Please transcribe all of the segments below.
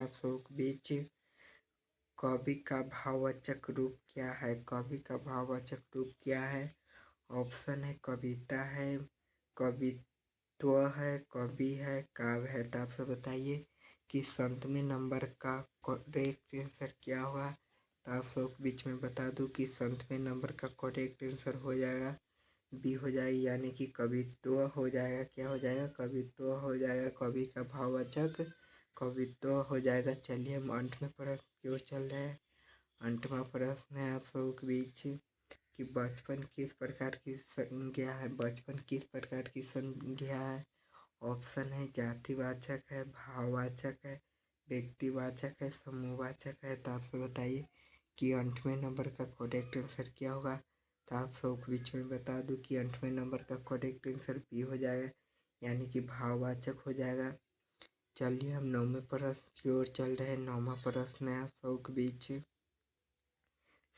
आप सबों के बीच कवि का भाववाचक रूप क्या है। कवि का भाववाचक रूप क्या है। ऑप्शन है कविता है, कवित्व है, कवि है, काव्य है। तो आप सब बताइए कि 7वें नंबर का करेक्ट आंसर क्या होगा। तो आप सब के बीच में बता दूं कि 7वें नंबर का करेक्ट आंसर हो जाएगा बी हो जाएगी, यानी कि कवित्व हो जाएगा। क्या हो जाएगा? कवित्व हो जाएगा। कवि का भाववाचक कवित्व हो जाएगा। चलिए हम 8वें प्रश्न की ओर चल रहे हैं। 8वां प्रश्न है आप सबों के बीच कि बचपन किस प्रकार की संज्ञा है। बचपन किस प्रकार की संज्ञा है। ऑप्शन है जातिवाचक है, भाववाचक है, व्यक्तिवाचक है, समूहवाचक है। तो आप सब बताइए कि 8वें नंबर का करेक्ट आंसर क्या होगा। तो आप सबके बीच में बता दूं कि 8वें नंबर का करेक्ट आंसर बी हो जाएगा, यानी कि भाववाचक हो जाएगा। चलिए हम 9वें प्रश्न की ओर चल रहे हैं। 9वां प्रश्न है आप सबके बीच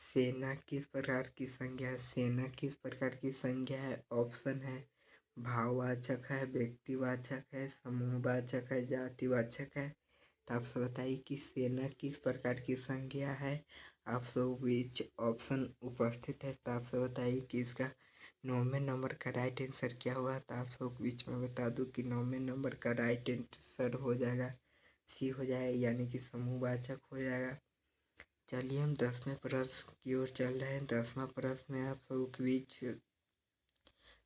सेना किस प्रकार की संज्ञा है। सेना किस प्रकार की संज्ञा है। ऑप्शन है भाववाचक है, व्यक्तिवाचक है, समूहवाचक है, जातिवाचक है। तो आप सब बताइए कि सेना किस प्रकार की संज्ञा है। आप सब बीच ऑप्शन उपस्थित है। तो आप सब बताइए कि इसका 9वें नंबर का राइट आंसर क्या होगा। तो आप सब बीच में बता दूं कि 9वें नंबर का राइट आंसर हो जाएगा सी हो जाएगा, यानी कि समूहवाचक हो जाएगा। चलिए हम 10वें प्रश्न की ओर चल रहे हैं। 10वां प्रश्न है आप सबों के बीच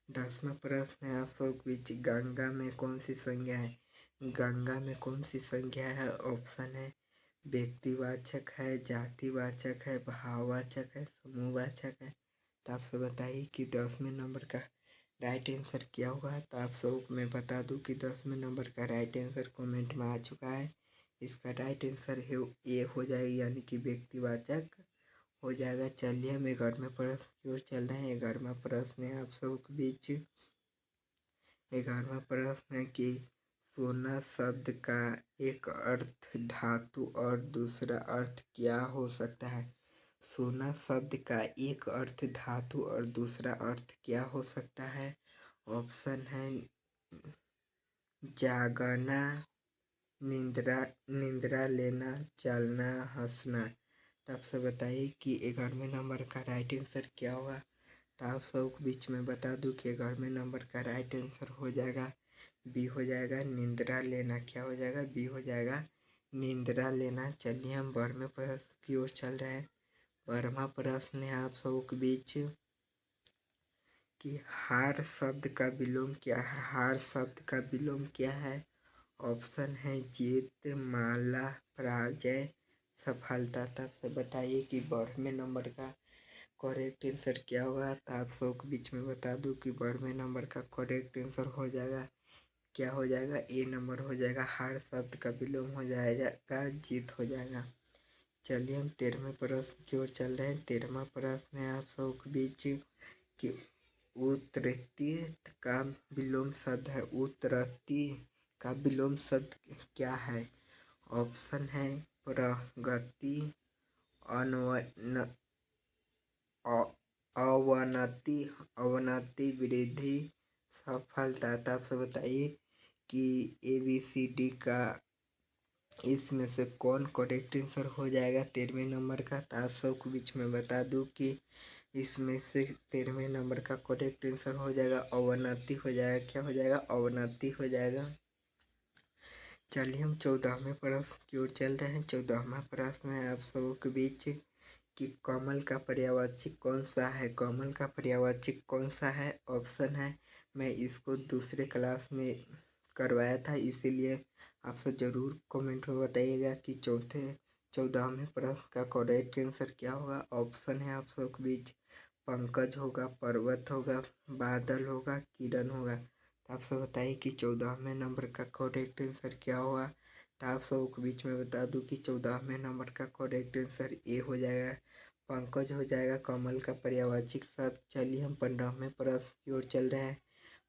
10वां प्रश्न है आप सबों के बीच गंगा में कौन सी संज्ञा है। गंगा में कौन सी संज्ञा है। ऑप्शन है व्यक्तिवाचक है, जातिवाचक है, भाववाचक है, समूहवाचक है। तो आप सब बताइए कि 10वें नंबर का राइट आंसर क्या होगा। तो आप सब मैं बता दूं कि 10वें नंबर का राइट आंसर कमेंट में आ चुका है। इसका राइट आंसर है ए हो जाएगी, यानी कि व्यक्तिवाचक हो जाएगा। चलिए हम 11वें प्रश्न की ओर चल रहे हैं। 11वां प्रश्न है आप सबों के बीच 11वां प्रश्न है कि सोना शब्द का एक अर्थ धातु और दूसरा अर्थ क्या हो सकता है। सोना शब्द का एक अर्थ धातु और दूसरा अर्थ क्या हो सकता है। ऑप्शन है जागना, निंद्रा लेना, चलना, हंसना। तो आप सब बताइए कि 11वें नंबर का राइट आंसर क्या होगा। तो आप सबके बीच में बता दूं कि 11वें नंबर का राइट आंसर हो जाएगा बी हो जाएगा निंद्रा लेना। क्या हो जाएगा? बी हो जाएगा निंद्रा लेना। चलिए हम 12वें प्रश्न की ओर चल रहे हैं। 12वां प्रश्न है आप सबके बीच कि हार शब्द का विलोम क्या है। हार शब्द का विलोम क्या है। ऑप्शन है जीत, माला, पराजय, सफलता। तब से बताइए कि 12वें नंबर का करेक्ट आंसर क्या होगा। तो आप सबके बीच में बता दूं कि 12वें नंबर का करेक्ट आंसर हो जाएगा क्या हो जाएगा ए नंबर हो जाएगा। हार शब्द का विलोम हो जाएगा जीत हो जाएगा। चलिए हम 13वें प्रश्न की ओर चल रहे हैं। 13वां प्रश्न है आप सबके बीच कि उत्तरती का विलोम शब्द है। उत्तरती का विलोम शब्द क्या है। ऑप्शन है प्रगति, अनवन अवनति, अवनति, वृद्धि, सफलता। तो आप सब बताइए कि ABCD का इसमें से कौन करेक्ट आंसर हो जाएगा 13वें नंबर का। तो आप सबको बीच में बता दूं कि इसमें से 13वें नंबर का करेक्ट आंसर हो जाएगा अवनति हो जाएगा। क्या हो जाएगा? अवनति हो जाएगा। चलिए हम 14वें प्रश्न की ओर चल रहे हैं। 14वां प्रश्न है आप सबों के बीच कि कमल का पर्यायवाची कौन सा है। कमल का पर्यायवाची कौन सा है। ऑप्शन है मैं इसको दूसरे क्लास में करवाया था, इसीलिए आप सब जरूर कमेंट में बताइएगा कि 14वें प्रश्न का करेक्ट आंसर क्या होगा। ऑप्शन है आप सबके बीच पंकज होगा, पर्वत होगा, बादल होगा, किरण होगा। तो आप सब बताइए कि 14वें नंबर का करेक्ट आंसर क्या होगा। तो आप सबके बीच में बता दूं कि 14वें नंबर का करेक्ट आंसर ए हो जाएगा, पंकज हो जाएगा कमल का पर्यायवाची शब्द। चलिए हम 15वें प्रश्न की ओर चल रहे हैं।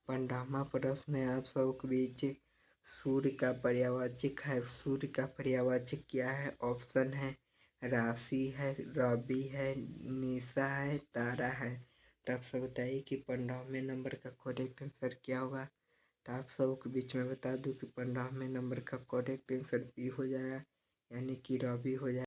15वां प्रश्न है आप सबके बीच सूर्य का पर्यायवाचक है। सूर्य का पर्यायवाचक क्या है। ऑप्शन है राशि है, रवि है, निशा है, तारा है। तो आप सब बताइए कि 15वें नंबर का करेक्ट आंसर क्या होगा। तो आप सबके बीच में बता दूं कि 15वें नंबर का करेक्ट आंसर बी हो जाएगा, यानी कि रवि हो जाए।